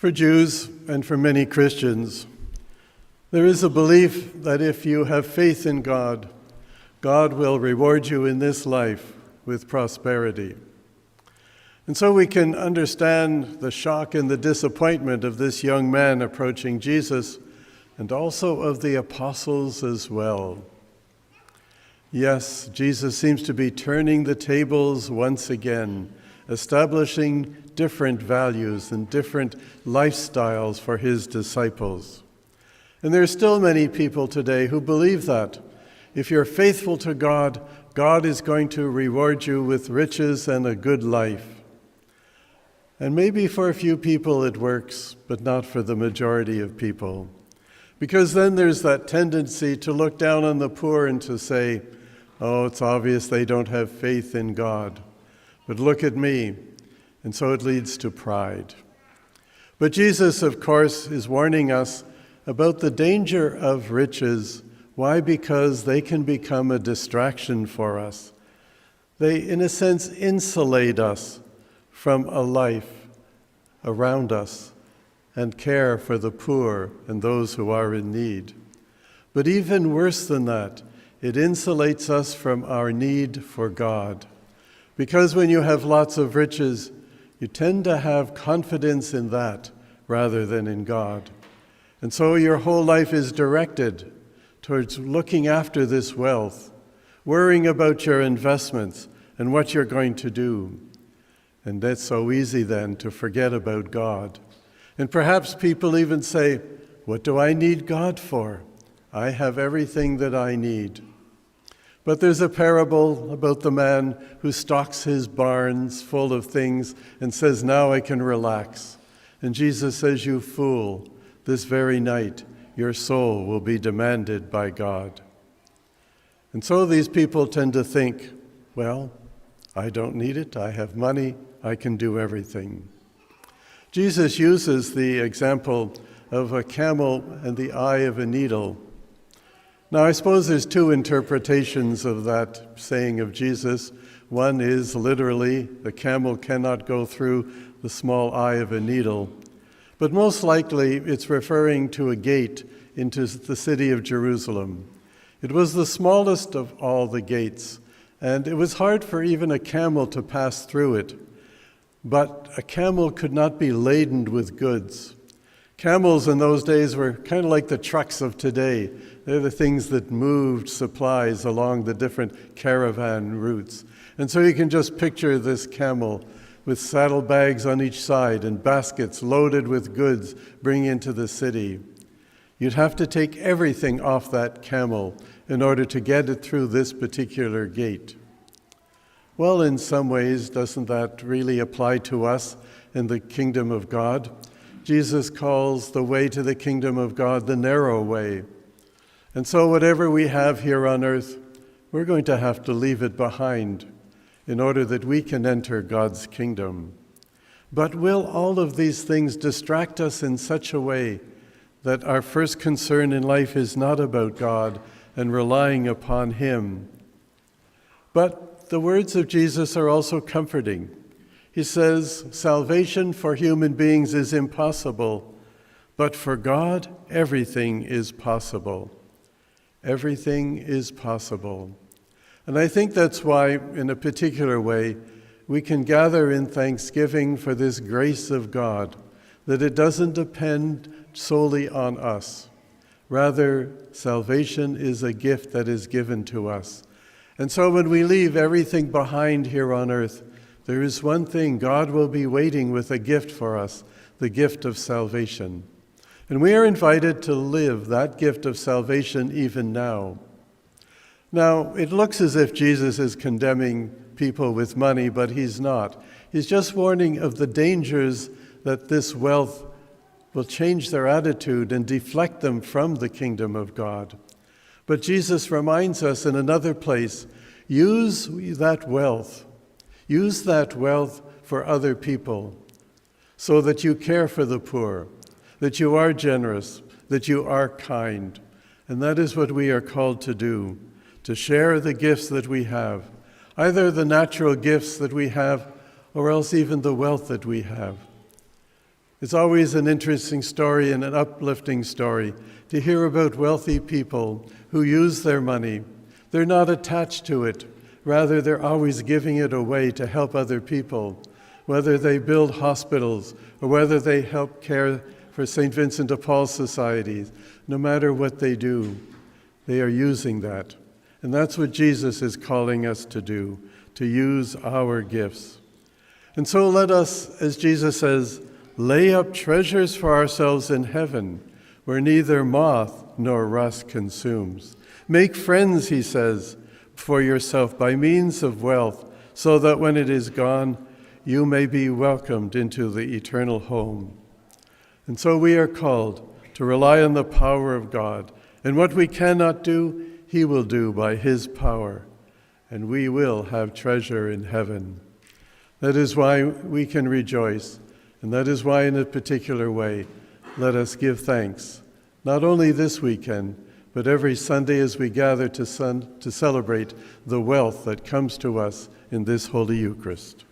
For Jews and for many Christians, there is a belief that if you have faith in God, God will reward you in this life with prosperity. And so we can understand the shock and the disappointment of this young man approaching Jesus, and also of the apostles as well. Yes, Jesus seems to be turning the tables once again, establishing different values and different lifestyles for his disciples. And there are still many people today who believe that if you're faithful to God, God is going to reward you with riches and a good life. And maybe for a few people it works, but not for the majority of people. Because then there's that tendency to look down on the poor and to say, oh, it's obvious they don't have faith in God. But look at me. And so it leads to pride. But Jesus, of course, is warning us about the danger of riches. Why? Because they can become a distraction for us. They, in a sense, insulate us from a life around us and care for the poor and those who are in need. But even worse than that, it insulates us from our need for God. Because when you have lots of riches, you tend to have confidence in that rather than in God. And so your whole life is directed towards looking after this wealth, worrying about your investments and what you're going to do. And that's so easy then to forget about God. And perhaps people even say, what do I need God for? I have everything that I need. But there's a parable about the man who stocks his barns full of things and says, now I can relax. And Jesus says, you fool, this very night your soul will be demanded by God. And so these people tend to think, well, I don't need it, I have money, I can do everything. Jesus uses the example of a camel and the eye of a needle. Now, I suppose there's two interpretations of that saying of Jesus. One is literally, the camel cannot go through the small eye of a needle. But most likely, it's referring to a gate into the city of Jerusalem. It was the smallest of all the gates, and it was hard for even a camel to pass through it. But a camel could not be laden with goods. Camels in those days were kind of like the trucks of today. They're the things that moved supplies along the different caravan routes. And so you can just picture this camel with saddlebags on each side and baskets loaded with goods bringing into the city. You'd have to take everything off that camel in order to get it through this particular gate. Well, in some ways, doesn't that really apply to us in the kingdom of God? Jesus calls the way to the kingdom of God the narrow way. And so whatever we have here on earth, we're going to have to leave it behind in order that we can enter God's kingdom. But will all of these things distract us in such a way that our first concern in life is not about God and relying upon Him? But the words of Jesus are also comforting. He says, salvation for human beings is impossible, but for God, everything is possible. Everything is possible. And I think that's why, in a particular way, we can gather in thanksgiving for this grace of God, that it doesn't depend solely on us. Rather, salvation is a gift that is given to us. And so when we leave everything behind here on earth, there is one thing: God will be waiting with a gift for us, the gift of salvation. And we are invited to live that gift of salvation even now. Now, it looks as if Jesus is condemning people with money, but he's not. He's just warning of the dangers that this wealth will change their attitude and deflect them from the kingdom of God. But Jesus reminds us in another place, use that wealth for other people so that you care for the poor, that you are generous, that you are kind. And that is what we are called to do, to share the gifts that we have, either the natural gifts that we have or else even the wealth that we have. It's always an interesting story and an uplifting story to hear about wealthy people who use their money. They're not attached to it. Rather, they're always giving it away to help other people, whether they build hospitals or whether they help care for St. Vincent de Paul societies. No matter what they do, they are using that. And that's what Jesus is calling us to do, to use our gifts. And so let us, as Jesus says, lay up treasures for ourselves in heaven, where neither moth nor rust consumes. Make friends, he says, for yourself by means of wealth, so that when it is gone, you may be welcomed into the eternal home. And so we are called to rely on the power of God, and what we cannot do, he will do by his power, and we will have treasure in heaven. That is why we can rejoice, and that is why in a particular way, let us give thanks, not only this weekend, but every Sunday as we gather to celebrate the wealth that comes to us in this Holy Eucharist.